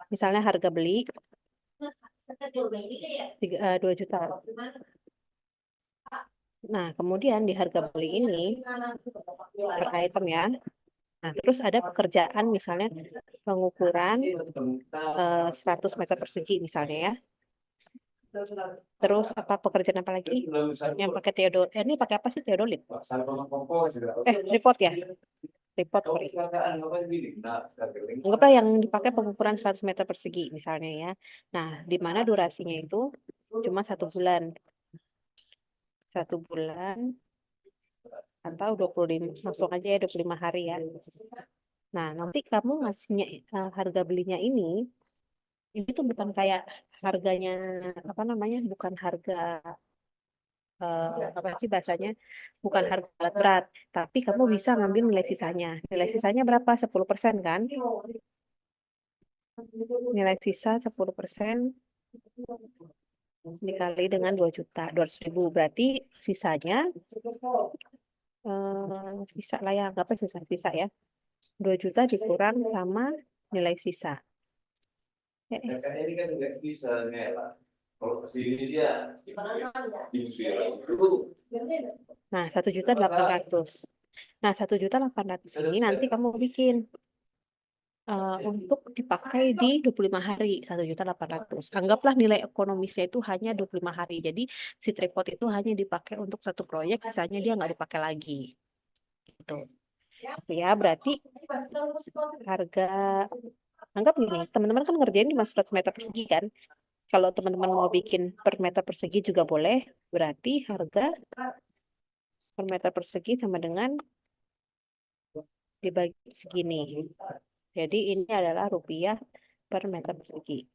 Misalnya harga beli 2 juta. Nah, kemudian di harga beli ini per item ya. Nah, terus ada pekerjaan misalnya pengukuran 100 meter persegi misalnya ya. Terus apa pekerjaan apa lagi? Yang pakai teodol. Ini pakai apa sih teodolit? Tripod ya. Tripod, sorry. Anggaplah yang dipakai pengukuran 100 meter persegi misalnya ya. Nah, di mana durasinya itu cuma 1 bulan. 1 bulan atau 25, langsung aja ya 25 hari ya. Nah, nanti kamu ngasihnya harga belinya ini tuh bukan kayak harganya apa namanya? Bukan harga apa sih bahasanya? Bukan harga alat berat, tapi kamu bisa ngambil nilai sisanya. Nilai sisanya berapa? 10% kan? Nilai sisa 10% dikali dengan 2 juta, 200 ribu. Berarti sisanya sisa lah ya, nggak apa sisa ya. 2 juta dikurang sama nilai sisa. Ini kan nggak bisa ngelak. Kalau kesini dia Nah, 1.800.000. Nah, 1.800.000 ini nanti kamu bikin untuk dipakai di 25 hari, 1.800.000. Anggaplah nilai ekonomisnya itu hanya 25 hari. Jadi si tripod itu hanya dipakai untuk satu proyek, sisanya dia nggak dipakai lagi. Gitu. Ya, berarti harga, anggap gini, teman-teman kan ngerjain cuma 100 meter persegi kan? Kalau teman-teman mau bikin per meter persegi juga boleh, berarti harga per meter persegi sama dengan dibagi segini. Jadi ini adalah rupiah per meter persegi.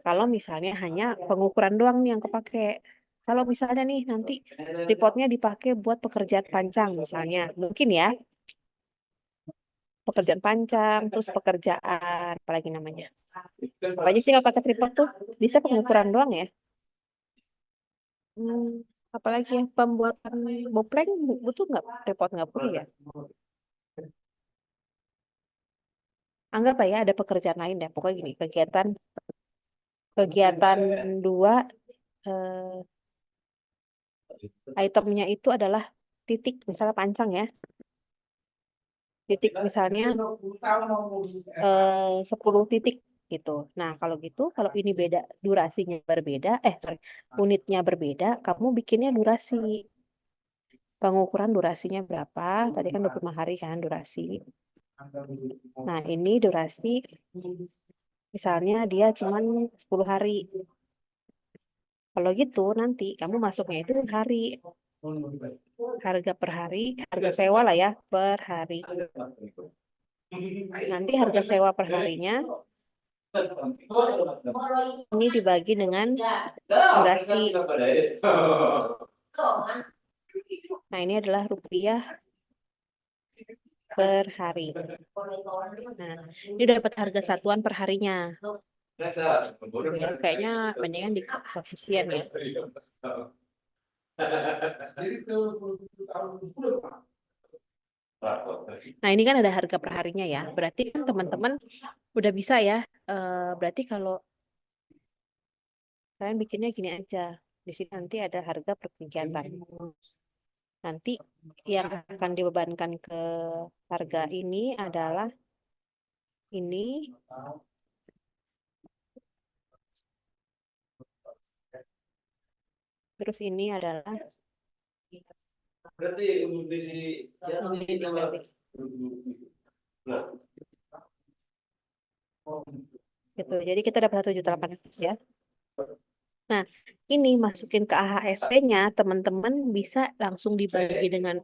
Kalau misalnya hanya pengukuran doang nih yang kepake. Kalau misalnya nih nanti tripodnya dipakai buat pekerjaan pancang misalnya, mungkin ya pekerjaan pancang, terus pekerjaan apalagi namanya. Apa aja sih nggak pakai tripod tuh? Bisa pengukuran doang ya. Hmm, apalagi yang pembuatan bopleng butuh nggak tripod nggak perlu ya? Anggap lah ya ada pekerjaan lain deh. Pokoknya gini, kegiatan kegiatan dua itemnya itu adalah titik, misalnya pancang ya. Titik misalnya 10 titik gitu. Nah, kalau gitu, kalau ini beda, durasinya berbeda, sorry, unitnya berbeda, kamu bikinnya durasi. Pengukuran durasinya berapa? Tadi kan 25 hari kan durasi. Nah, ini durasi, misalnya dia cuma 10 hari. Kalau gitu, nanti kamu masuknya itu hari. Harga per hari, harga sewa lah ya, per hari. Nanti harga sewa per harinya ini dibagi dengan durasi. Nah, ini adalah rupiah per hari. Nah, ini dapat harga satuan per harinya. Ya, kayaknya mendingan di koefisien ya. Nah, ini kan ada harga per harinya ya. Berarti kan teman-teman udah bisa ya. Berarti kalau kalian bikinnya gini aja. Di sini nanti ada harga per kegiatan. Nanti yang akan dibebankan ke harga ini adalah ini. Terus ini adalah berarti di sini ini dibagi. Gitu. Jadi kita dapat 1.800.000 ya. Nah, ini masukin ke AHSP-nya, teman-teman bisa langsung dibagi dengan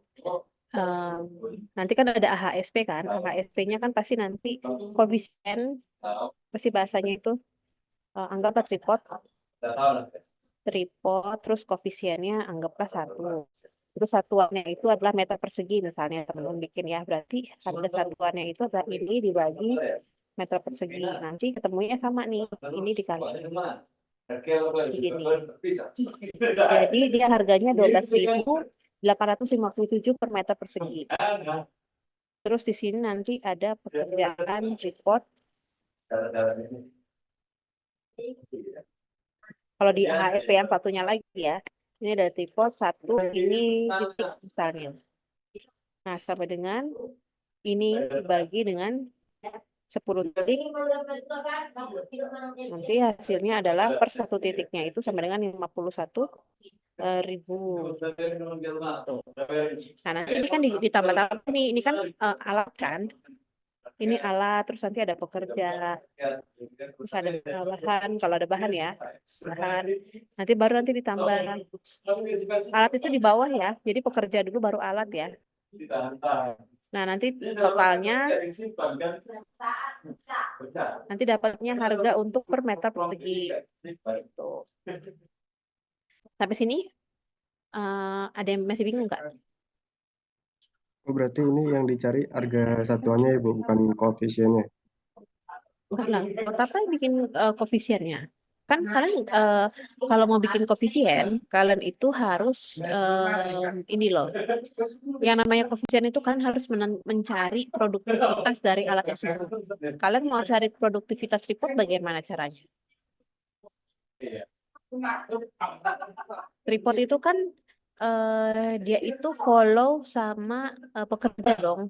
nanti kan ada AHSP kan. AHSP-nya kan pasti nanti koefisien, pasti bahasanya itu anggaplah tripod, terus koefisiennya anggaplah 1. Terus satuannya itu adalah meter persegi misalnya teman-teman bikin ya. Berarti harga satuannya itu adalah ini dibagi meter persegi. Nanti ketemunya sama nih. Ini dikali segini. Jadi dia harganya 12.857 per meter persegi. Terus di sini nanti ada pekerjaan tripod Kalau di AHP yang satunya lagi ya, ini ada tripod satu, ini titik misalnya. Nah, sampai dengan ini dibagi dengan 10 titik, nanti hasilnya adalah per satu titiknya itu sama dengan 51.000. Tuh. Nah, nanti ini kan ditambah-tambah nih, ini kan alat kan. Ini alat, terus nanti ada pekerja, terus ada bahan, kalau ada bahan ya, bahan. Nanti baru nanti ditambah. Alat itu di bawah ya, jadi pekerja dulu baru alat ya. Nah, nanti totalnya nanti dapatnya harga untuk per meter persegi. Gitu. Sampai sini ada yang masih bingung nggak? Oh, berarti ini yang dicari harga satuannya ya, Bu, bukan koefisiennya. Enggak lah, buat apa bikin koefisiennya? Kan kalian kalau mau bikin koefisien, kalian itu harus ini loh. Yang namanya koefisien itu kan harus mencari produktivitas dari alat tersebut. Kalian mau cari produktivitas report bagaimana caranya? Report itu kan dia itu follow sama pekerja dong.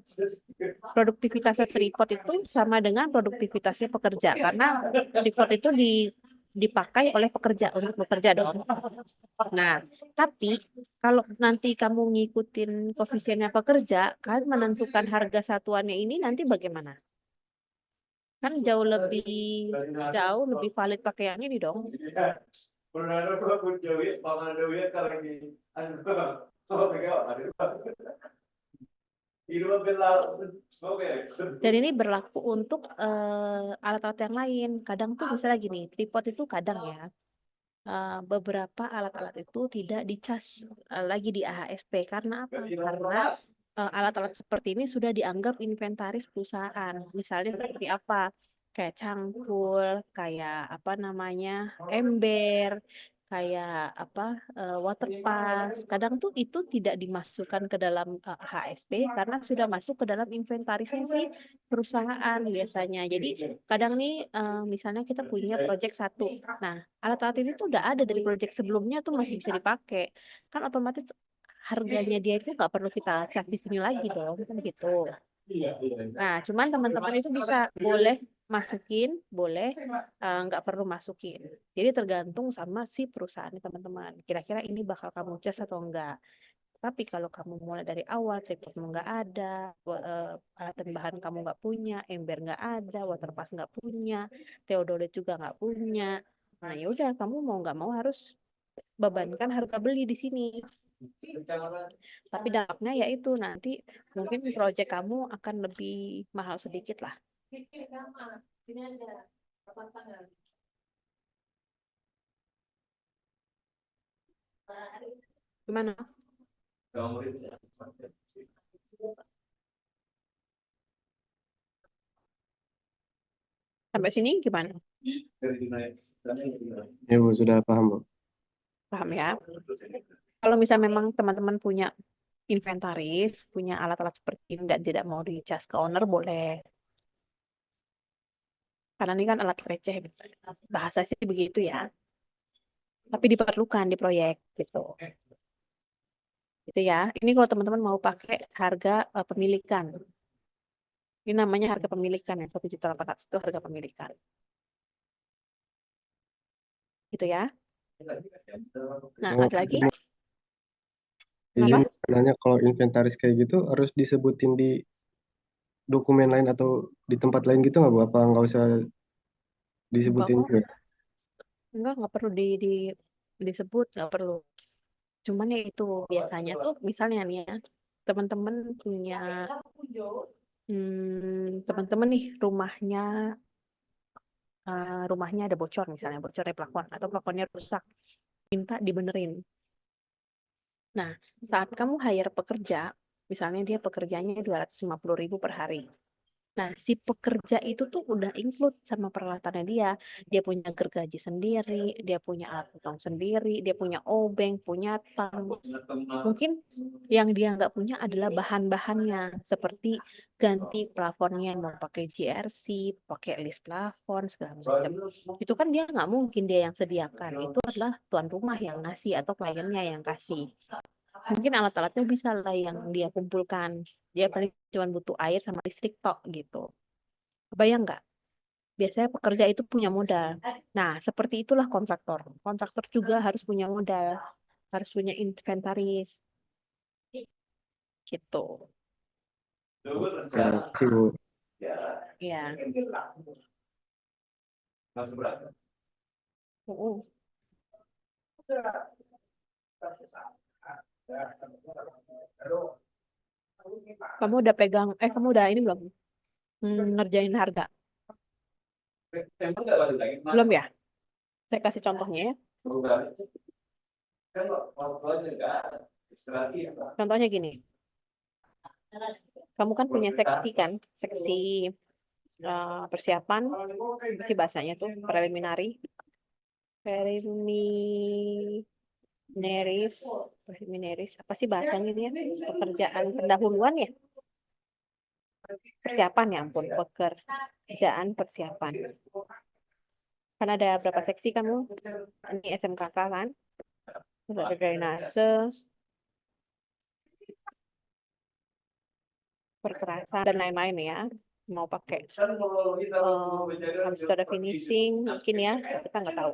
Produktivitasnya report itu sama dengan produktivitasnya pekerja karena report itu dipakai oleh pekerja untuk bekerja dong. Nah, tapi kalau nanti kamu ngikutin koefisiennya pekerja, kalian menentukan harga satuannya ini nanti bagaimana? Kan jauh lebih valid pakai yang ini dong. Dan ini berlaku untuk alat-alat yang lain. Kadang tuh misalnya gini, tripod itu kadang ya, beberapa alat-alat itu tidak dicas lagi di AHSP. Karena apa? Karena alat-alat seperti ini sudah dianggap inventaris perusahaan. Misalnya seperti apa? Kayak cangkul, kayak apa namanya, ember, kayak apa, water pass. Kadang tuh itu tidak dimasukkan ke dalam HSP karena sudah masuk ke dalam inventarisasi perusahaan biasanya. Jadi kadang nih misalnya kita punya project satu. Nah, alat-alat ini tuh udah ada dari project sebelumnya tuh masih bisa dipakai. Kan otomatis harganya dia itu nggak perlu kita cek di sini lagi dong, kan gitu. Nah, cuman teman-teman itu bisa boleh masukin, boleh nggak perlu masukin. Jadi tergantung sama si perusahaan teman-teman. Kira-kira ini bakal kamu cas atau enggak. Tapi kalau kamu mulai dari awal, tripodmu nggak ada, alat dan bahan kamu nggak punya, ember nggak ada, water pass nggak punya, theodolit juga nggak punya. Nah, ya udah kamu mau nggak mau harus bebankan harga beli di sini. Tapi dampaknya yaitu nanti mungkin proyek kamu akan lebih mahal sedikit lah. Gimana? Sampai sini gimana? Ya, Bu, sudah paham, Bu. Paham ya? Kalau misalnya memang teman-teman punya inventaris, punya alat-alat seperti ini dan tidak mau dicas ke owner, boleh. Karena ini kan alat receh, bahasa sih begitu ya. Tapi diperlukan di proyek gitu. Gitu ya. Ini kalau teman-teman mau pakai harga pemilikan. Ini namanya harga pemilikan ya, 1.800.000 itu harga pemilikan. Gitu ya. Nah, Oh, ada lagi? izin Kenapa? sebenarnya kalau inventaris kayak gitu harus disebutin di dokumen lain atau di tempat lain gitu nggak, Bu? Apa nggak usah Enggak disebutin kok. juga? Enggak perlu disebut, nggak perlu. Cuman ya itu biasanya tuh misalnya nih ya, teman-teman punya teman-teman nih rumahnya ada bocor misalnya, bocornya plafon atau plafonnya rusak, minta dibenerin. Nah, saat kamu hire pekerja, misalnya dia pekerjanya 250.000 per hari. Nah, si pekerja itu tuh udah include sama peralatannya dia. Dia punya gergaji sendiri, dia punya alat potong sendiri, dia punya obeng, punya tang. Mungkin yang dia nggak punya adalah bahan-bahannya, seperti ganti plafonnya, mau pakai GRC, pakai list plafon, segala macam. Itu kan dia nggak mungkin dia yang sediakan. Itu adalah tuan rumah yang ngasih atau kliennya yang kasih. Mungkin alat-alatnya bisa lah yang dia kumpulkan. Dia paling cuma butuh air sama listrik tok gitu. Bayang nggak? Biasanya pekerja itu punya modal. Nah, seperti itulah kontraktor. Kontraktor juga harus punya modal, harus punya inventaris gitu. Terima kasih, Bu. Ya. Kamu udah pegang, kamu udah ini belum? Ngerjain harga? Belum ya? Saya kasih contohnya ya. Contohnya gini. Kamu kan punya seksi kan? Seksi persiapan, apa sih bahasanya tuh? Preliminary. Preliminaris, apa sih bahasanya ini ya? Pekerjaan pendahuluan ya? Persiapan ya ampun, pekerjaan persiapan. Kan ada berapa seksi kamu? Ini SMKK kan? Terus ada drainase, perkerasan, dan lain-lain ya. Mau pakai habis itu ada finishing mungkin ya, kita nggak tahu.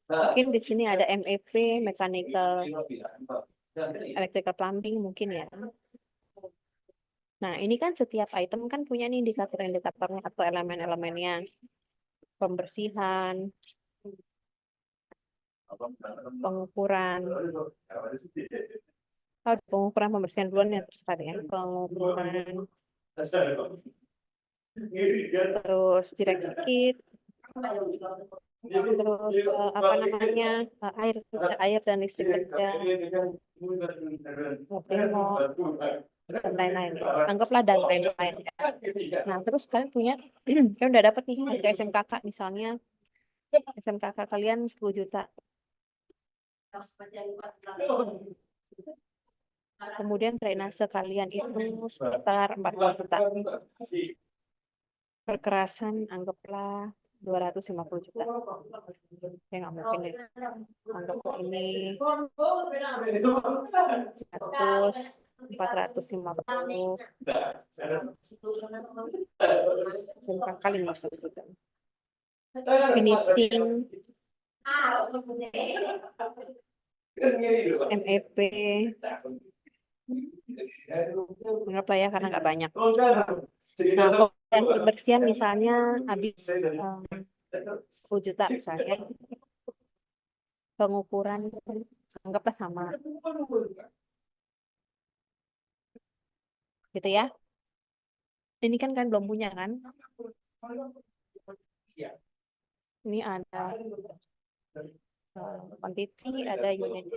Mungkin di sini ada MEP, mechanical, electrical plumbing mungkin ya. Nah, ini kan setiap item kan punya nih indikator-indikatornya atau elemen-elemennya. Pembersihan, pengukuran. Pengukuran pembersihan duluan ya terus ya. Pengukuran, terus direct kit, terus apa namanya air dan listrik kerja, dan lain-lain. Anggaplah dan lain-lain. Nah, terus kalian punya, kalian udah dapat nih harga SMKK misalnya, SMKK kalian 10 juta. Kemudian drainase kalian itu sekitar 40 juta. Perkerasan anggaplah 250 juta. Ya nggak mungkin ya. Anggap ini 450 kali 50 juta. Finishing MEP anggaplah ya karena nggak banyak. Nah, yang pembersihan misalnya habis 10 juta misalnya. Pengukuran anggaplah sama. Gitu ya. Ini kan belum punya kan? Ini ada quantity, ada unit.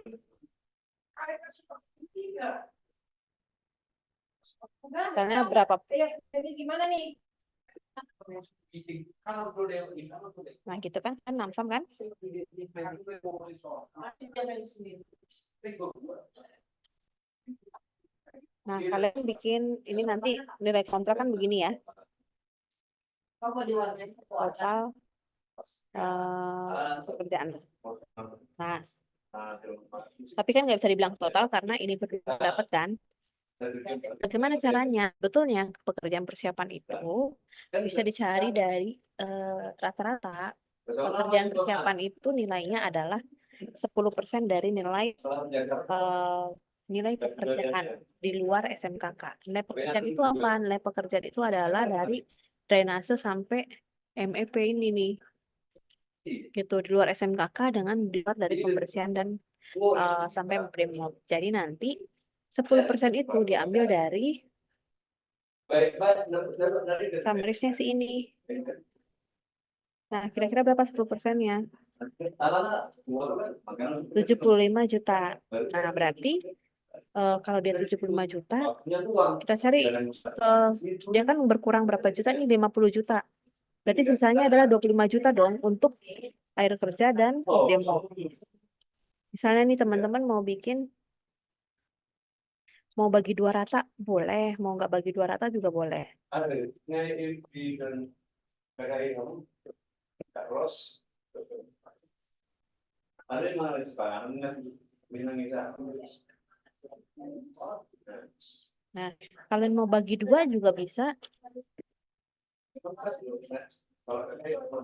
Misalnya berapa? Gimana nih? Nah gitu kan namsam kan? Nah kalian bikin ini nanti nilai kontrak kan begini ya. Total pekerjaan. Nah tapi kan nggak bisa dibilang total karena ini dapat kan. Bagaimana caranya? Betulnya pekerjaan persiapan itu bisa dicari dari rata-rata pekerjaan persiapan itu nilainya adalah 10% dari nilai pekerjaan di luar SMKK. Nilai pekerjaan itu apa? Nilai pekerjaan itu adalah dari drainase sampai MEP ini nih. Gitu di luar SMKK dengan di luar dari pembersihan dan sampai brimob. Jadi nanti 10% itu diambil dari summarisnya si ini. Nah, kira-kira berapa 10%-nya? 75 juta. Nah, berarti kalau dia 75 juta, kita cari dia kan berkurang berapa juta nih, 50 juta. Berarti sisanya adalah 25 juta dong untuk air kerja dan demo. Misalnya nih teman-teman mau bagi 2 rata boleh, mau nggak bagi 2 rata juga boleh. Nah, kalian mau bagi 2 juga bisa,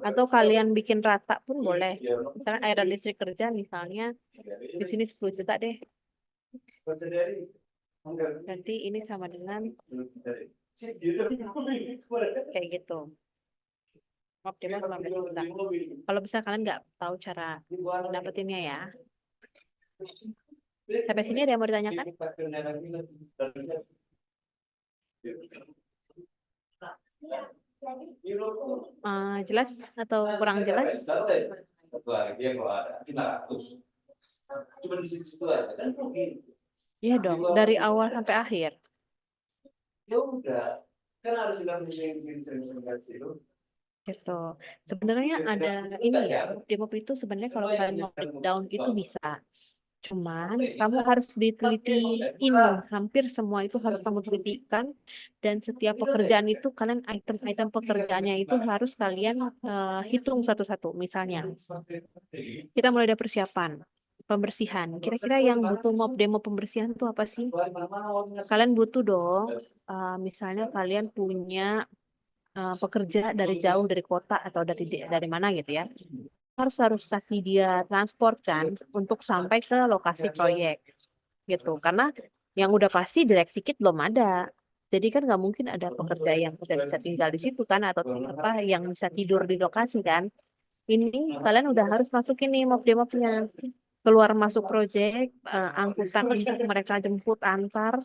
atau kalian bikin rata pun boleh. Misalnya air dan listrik kerja misalnya di sini 10 juta deh. Nanti ini sama dengan kayak gitu. Optimal 15 juta. Kalau bisa kalian nggak tahu cara dapetinnya ya. Sampai sini ada yang mau ditanyakan? Jelas atau kurang jelas? Iya dong, dari awal sampai akhir. Ya udah, kan harus Gitu. Sebenarnya ada ini ya, demo itu sebenarnya kalau kalian mau breakdown itu bisa. Cuman kamu harus ditelitikan, hampir semua itu harus kamu telitikan, dan setiap pekerjaan itu kalian item-item pekerjaannya itu harus kalian hitung satu-satu. Misalnya, kita mulai dari persiapan, pembersihan. Kira-kira yang butuh demo pembersihan itu apa sih? Kalian butuh dong, misalnya kalian punya pekerja dari jauh dari kota atau dari mana gitu ya, harus kasih dia transport kan untuk sampai ke lokasi proyek gitu, karena yang udah pasti direksi kit belum ada, jadi kan nggak mungkin ada pekerja yang udah bisa tinggal di situ kan, atau apa yang bisa tidur di lokasi kan. Ini kalian udah harus masukin nih mob-demobnya, keluar masuk proyek, angkutan untuk mereka jemput antar.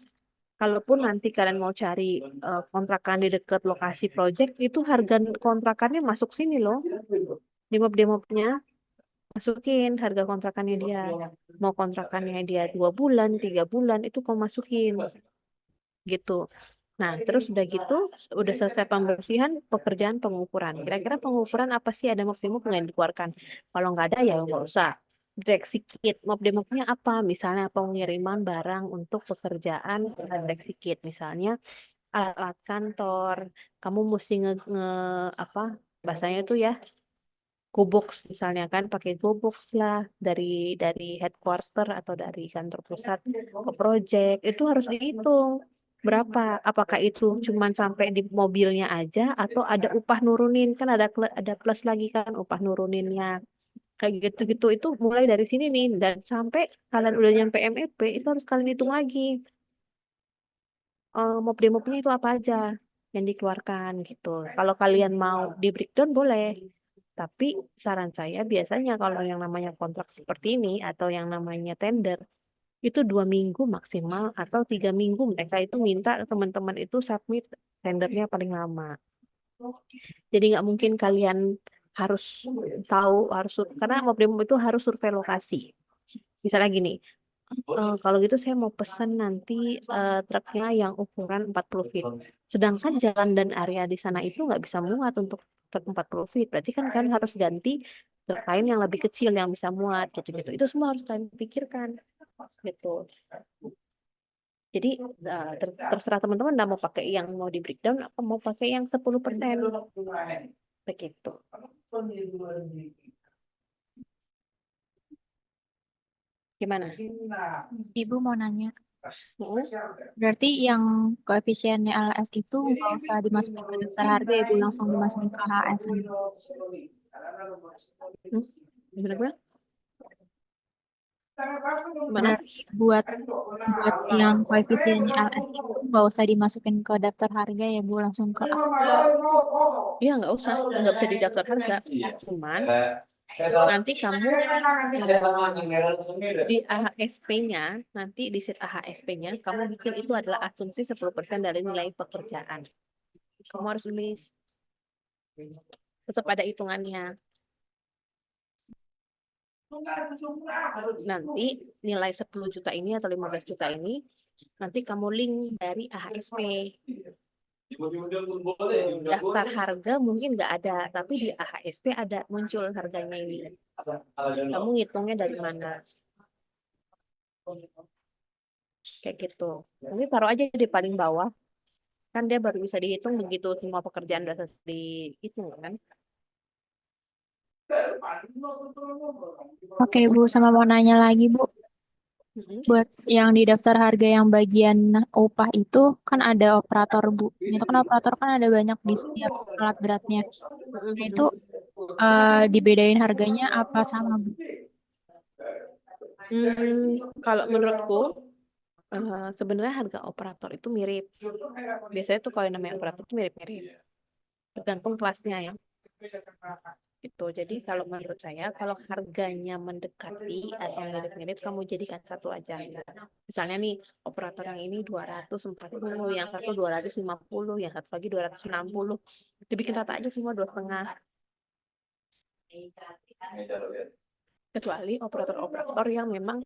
Kalaupun nanti kalian mau cari kontrakan di dekat lokasi proyek, itu harga kontrakannya masuk sini loh. Di mob-demobnya masukin harga kontrakannya dia. Mau kontrakannya dia 2 bulan, 3 bulan, itu kau masukin. Gitu. Nah, terus udah gitu, udah selesai pembersihan, pekerjaan pengukuran. Kira-kira pengukuran apa sih, ada mob-demob nggak yang dikeluarkan? Kalau nggak ada ya nggak usah. Direksi kit, mob-demobnya apa? Misalnya pengiriman barang untuk pekerjaan direksi kit. Misalnya alat kantor, kamu mesti apa bahasanya itu ya, GoBox misalnya kan, pakai GoBox lah dari headquarter atau dari kantor pusat ke project, itu harus dihitung berapa, apakah itu cuman sampai di mobilnya aja atau ada upah nurunin kan, ada plus lagi kan upah nuruninnya, kayak gitu-gitu. Itu mulai dari sini nih, dan sampai kalian udah nyampe MEP itu harus kalian hitung lagi mob-demobnya itu apa aja yang dikeluarkan gitu. Kalau kalian mau di breakdown boleh, tapi saran saya biasanya kalau yang namanya kontrak seperti ini atau yang namanya tender itu 2 minggu maksimal atau 3 minggu mereka itu minta teman-teman itu submit tendernya paling lama. Jadi nggak mungkin kalian harus tahu, karena mob-demob itu harus survei lokasi. Misalnya gini, kalau gitu saya mau pesan nanti truknya yang ukuran 40 feet. Sedangkan jalan dan area di sana itu nggak bisa muat untuk truk 40 feet. Berarti kan kalian harus ganti truk lain yang lebih kecil yang bisa muat gitu-gitu. Itu semua harus kalian pikirkan gitu. Jadi terserah teman-teman mau pakai yang mau di breakdown atau mau pakai yang 10%. Begitu. Gimana? Ibu mau nanya, Mau? berarti yang koefisiennya LS itu nggak usah dimasukin ke daftar harga ya Bu, langsung dimasukin ke HAS aja. Gimana? Berarti buat yang koefisiennya LS itu nggak usah dimasukin ke daftar harga ya Bu, langsung ke Iya, nggak usah, nggak bisa didaftar harga. Cuman nanti kamu di AHSP-nya, nanti di sheet AHSP-nya, kamu bikin itu adalah asumsi 10% dari nilai pekerjaan. Kamu harus tulis. Tetap ada hitungannya. Nanti nilai 10 juta ini atau 15 juta ini nanti kamu link dari AHSP. Daftar harga mungkin nggak ada, tapi di AHSP ada muncul harganya ini. Kamu ngitungnya dari mana? Kayak gitu. Nanti taruh aja di paling bawah. Kan dia baru bisa dihitung begitu semua pekerjaan udah selesai dihitung kan. Oke Bu, sama mau nanya lagi Bu. Mm-mm. Buat yang di daftar harga yang bagian upah itu kan ada operator Bu. Itu kan operator kan ada banyak di setiap alat beratnya. Nah itu dibedain harganya apa sama Bu? Kalau menurutku sebenarnya harga operator itu mirip. Biasanya tuh kalau yang namanya operator itu mirip-mirip. Tergantung kelasnya ya. Gitu. Jadi kalau menurut saya kalau harganya mendekati atau mirip-mirip kamu jadikan satu aja. Misalnya nih operator yang ini 240, yang satu 250, yang satu lagi 260. Dibikin rata aja semua 2,5. Kecuali operator-operator yang memang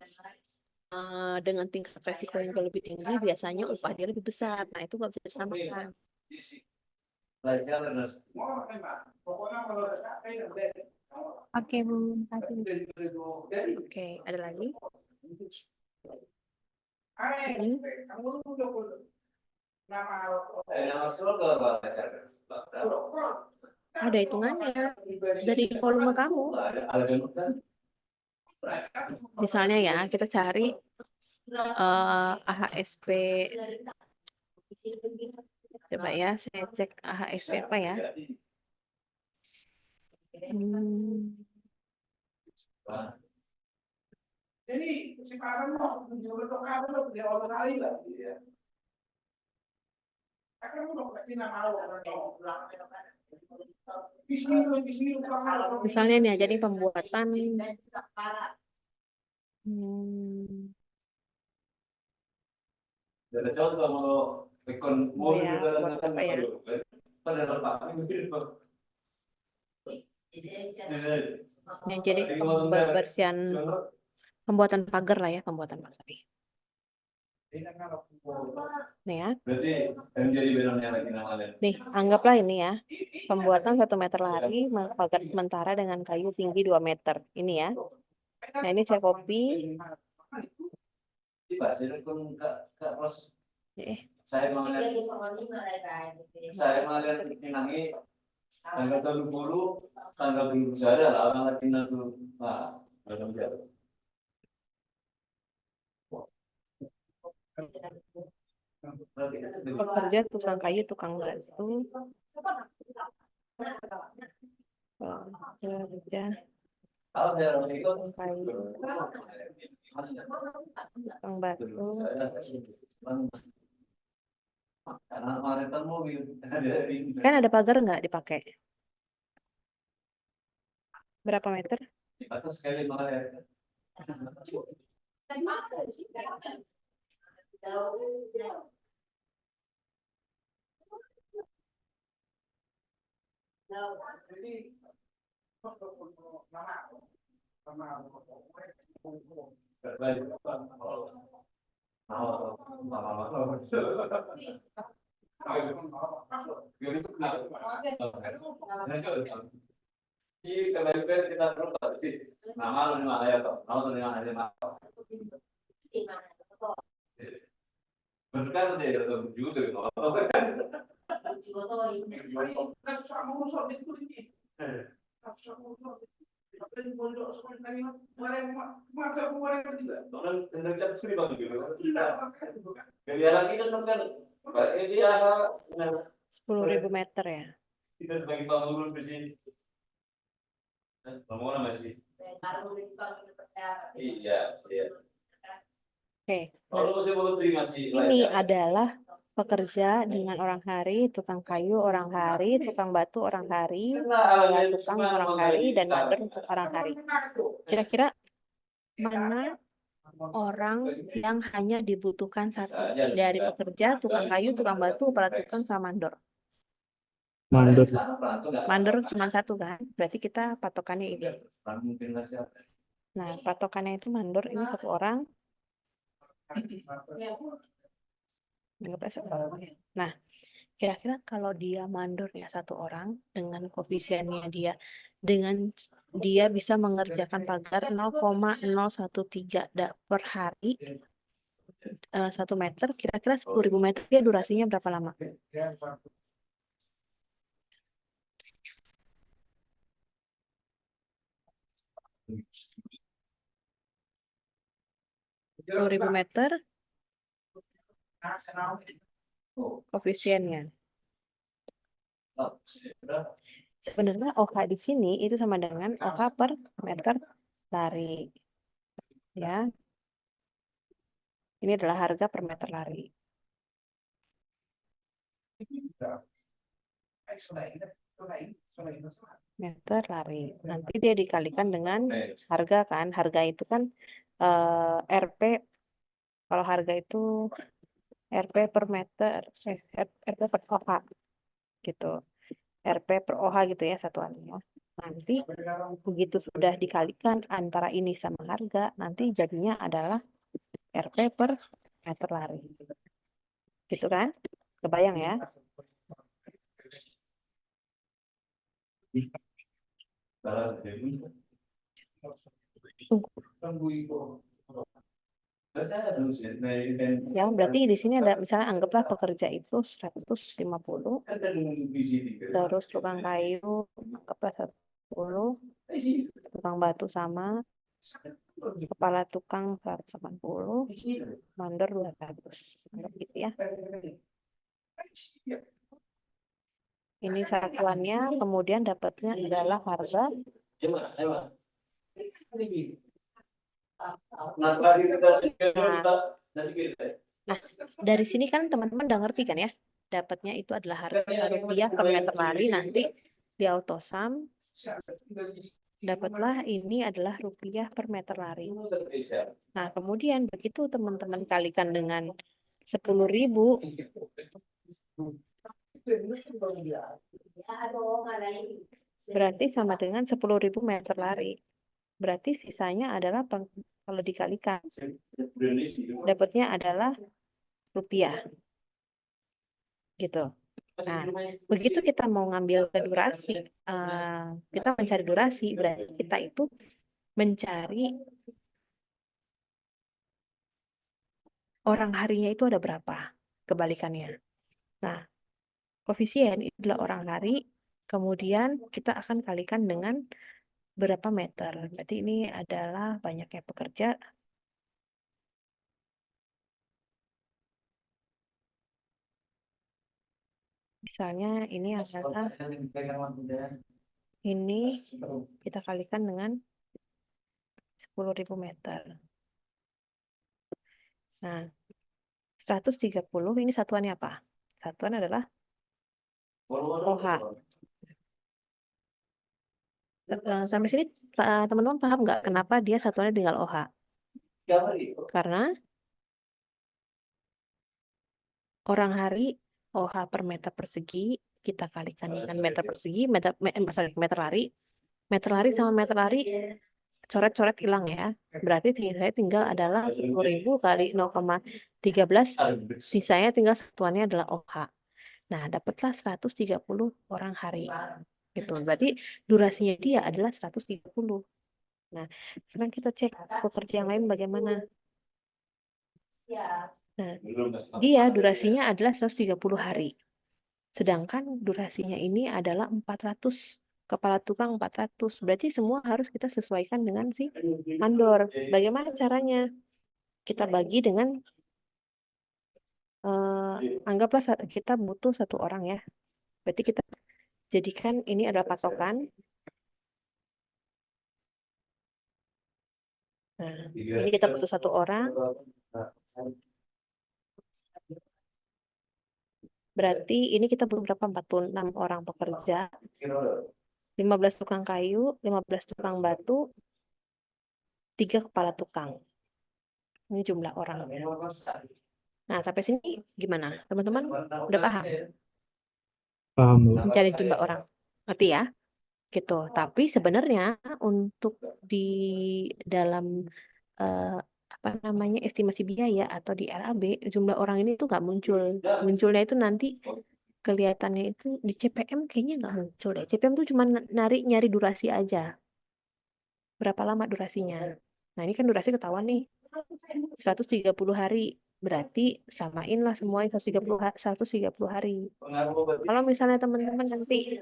dengan tingkat resiko yang lebih tinggi biasanya upah dia lebih besar. Nah itu nggak bisa disamakan. Oke Bu, makasih. Oke, ada lagi? Ada hitungannya dari volume kamu. Misalnya ya, kita cari AHSP. Coba ya, saya cek AHSP apa ya. Misalnya nih, jadi pembuatan Ada contoh mau ikon mobil ya, juga buat apa ya? Yang jadi pembersihan pembuatan pagar lah ya, pembuatan pagar. Nih ya. Berarti yang jadi benangnya lagi namanya. Nih, anggaplah ini ya. Pembuatan 1 meter lari pagar sementara dengan kayu tinggi 2 meter. Ini ya. Nah, ini saya copy. Proses Eh, saya melihat pinangi tanggal 20 tanggal 20 saja lah orang Latina tuh. Nah, pekerja tukang kayu, tukang batu. Kerja tukang kayu, tukang batu. Kan ada pagar nggak dipakai? Berapa meter? Atau sekali malah kita berubah nama lu di mana ya toh nama lu di mana benar deh atau juga pasti dia 10.000 meter ya. kita sebagai pengurus di sini ngomong masih iya. Oke. Kalau saya mau terima sih Ini adalah pekerja dengan orang hari, tukang kayu orang hari, tukang batu orang hari, tukang orang hari, dan mader untuk orang hari. Kira-kira mana orang yang hanya dibutuhkan satu dari pekerja, tukang kayu, tukang batu, para tukang sama mandor? Mandor cuma satu kan? Berarti kita patokannya ini. Nah, patokannya itu mandor ini satu orang. Anggaplah satu orang ya. Nah, kira-kira kalau dia mandor ya satu orang dengan koefisiennya dengan dia bisa mengerjakan pagar 0,013 per hari 1 meter, kira-kira 10.000 meter dia durasinya berapa lama? Sepuluh ribu meter koefisiennya. Sebenarnya OH di sini itu sama dengan OH per meter lari. Ya. Ini adalah harga per meter lari. Meter lari. Nanti dia dikalikan dengan harga kan. Harga itu kan RP. Kalau harga itu RP per meter, RP per OH gitu. RP per OH gitu ya satuannya. Nanti begitu sudah dikalikan antara ini sama harga, nanti jadinya adalah RP per meter lari. Gitu kan? Kebayang ya? Ya, berarti di sini ada misalnya anggaplah pekerja itu 150, terus tukang kayu anggaplah 110, tukang batu sama, kepala tukang 180, mandor 200. Anggap gitu ya. Ini satuannya, kemudian dapatnya adalah harga. Nah, dari sini kan teman-teman udah ngerti kan ya, dapatnya itu adalah harga rupiah per meter lari, nanti di autosum dapatlah ini adalah rupiah per meter lari. Nah, kemudian begitu teman-teman kalikan dengan 10.000, berarti sama dengan 10.000 meter lari. Berarti sisanya adalah kalau dikalikan dapatnya adalah rupiah. Gitu. Nah, begitu kita mau ngambil durasi, kita mencari durasi, berarti kita itu mencari orang harinya itu ada berapa, kebalikannya. Nah, koefisien itu adalah orang hari, kemudian kita akan kalikan dengan berapa meter. Berarti ini adalah banyaknya pekerja. Misalnya ini adalah ini kita kalikan dengan 10.000 meter. Nah, 130 ini satuannya apa? Satuan adalah OH. Sampai sini teman-teman paham nggak kenapa dia satuannya dengan OH? Karena orang hari OH per meter persegi kita kalikan dengan meter persegi, meter lari. Meter lari sama meter lari coret-coret hilang ya. Berarti saya tinggal adalah 10.000 kali 0,13, sisanya tinggal satuannya adalah OH. Nah, dapatlah 130 orang hari. Gitu. Berarti durasinya dia adalah 130. Nah, sekarang kita cek pekerja yang lain bagaimana. Nah, dia durasinya adalah 130 hari. Sedangkan durasinya ini adalah 400. Kepala tukang 400. Berarti semua harus kita sesuaikan dengan si mandor. Bagaimana caranya? Kita bagi dengan anggaplah kita butuh satu orang ya. Berarti kita jadikan ini adalah patokan. Nah, ini kita butuh satu orang. Berarti ini kita butuh berapa? 46 orang pekerja. 15 tukang kayu, 15 tukang batu, 3 kepala tukang. Ini jumlah orang. Nah, sampai sini gimana? Teman-teman udah paham? Paham, Bu. Mencari jumlah orang. Ngerti ya? gitu. Tapi sebenarnya untuk di dalam eh, apa namanya estimasi biaya atau di RAB jumlah orang ini tuh nggak muncul. Munculnya itu nanti kelihatannya itu di CPM kayaknya nggak muncul deh. CPM tuh cuma nyari durasi aja. Berapa lama durasinya? Nah, ini kan durasi ketahuan nih. 130 hari. Berarti samain lah semuanya 130 hari. Pengaruh obat Kalau misalnya teman-teman nanti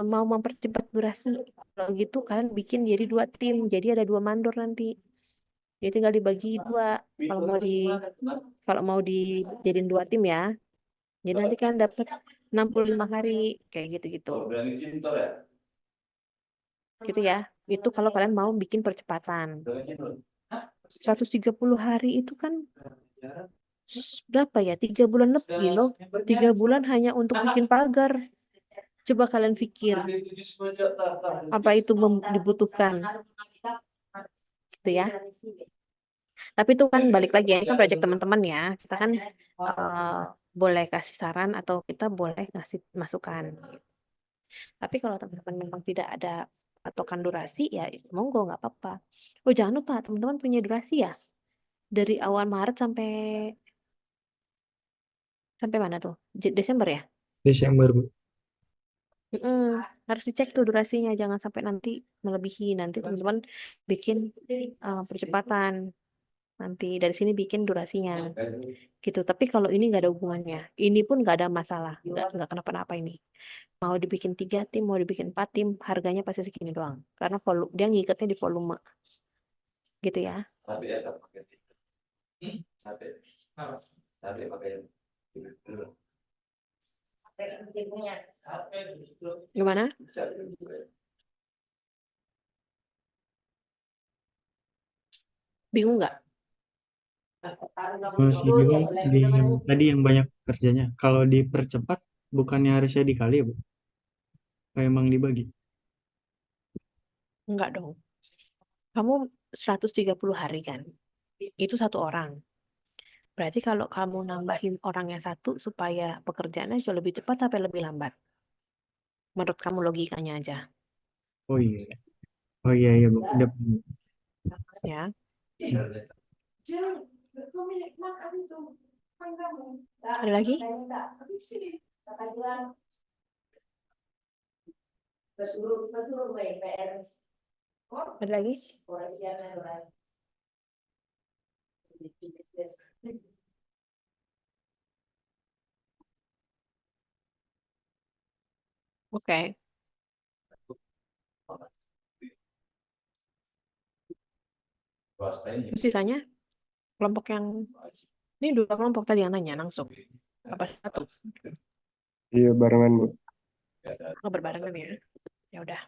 mau mempercepat durasi, kalau gitu kalian bikin jadi 2 tim, jadi ada 2 mandor nanti. Jadi tinggal dibagi 2. Kalau mau dijadiin 2 tim ya, jadi nanti kan dapat 65 hari kayak gitu-gitu, berani cintor ya. gitu ya. Itu kalau kalian mau bikin percepatan. Berani cintor. 130 hari itu kan berapa ya? 3 bulan lebih loh. 3 bulan hanya untuk bikin pagar. Coba kalian pikir apa itu dibutuhkan, gitu ya. Tapi itu kan balik lagi ya, ini kan proyek teman-teman ya. Kita kan boleh kasih saran atau kita boleh ngasih masukan. Tapi kalau teman-teman memang tidak ada patokan durasi, ya monggo nggak apa-apa. Oh jangan lupa teman-teman punya durasi ya. Dari awal Maret sampai mana tuh? Desember ya? Desember, Bu. Mm-mm. Harus dicek tuh durasinya, jangan sampai nanti melebihi. Nanti teman-teman bikin percepatan. Nanti dari sini bikin durasinya, gitu. Tapi kalau ini nggak ada hubungannya, ini pun nggak ada masalah, nggak kenapa-napa ini. Mau dibikin 3 tim, mau dibikin 4 tim, harganya pasti segini doang. Karena dia ngikatnya di volume, gitu ya. Tapi ya tak pakai. Tapi pakai. Gimana? Bingung nggak? Masih bingung di yang tadi yang banyak kerjanya. Kalau dipercepat, bukannya harusnya dikali ya, Bu? Kayak emang dibagi. Enggak dong. Kamu 130 hari kan? Itu 1 orang. Berarti kalau kamu nambahin orang yang 1 supaya pekerjaannya jauh lebih cepat apa lebih lambat? Menurut kamu logikanya aja, Oh iya. Oh iya, iya, Bu. Udah. ya. Ada lagi? Ada lagi? Oke. Terus sisanya kelompok yang ini 2 kelompok tadi yang nanya langsung apa 1? Iya, barengan, Bu. Oh, berbarengan ya. Ya udah.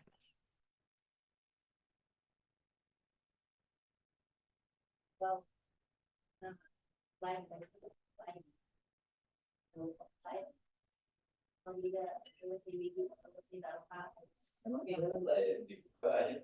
Dibuka aja.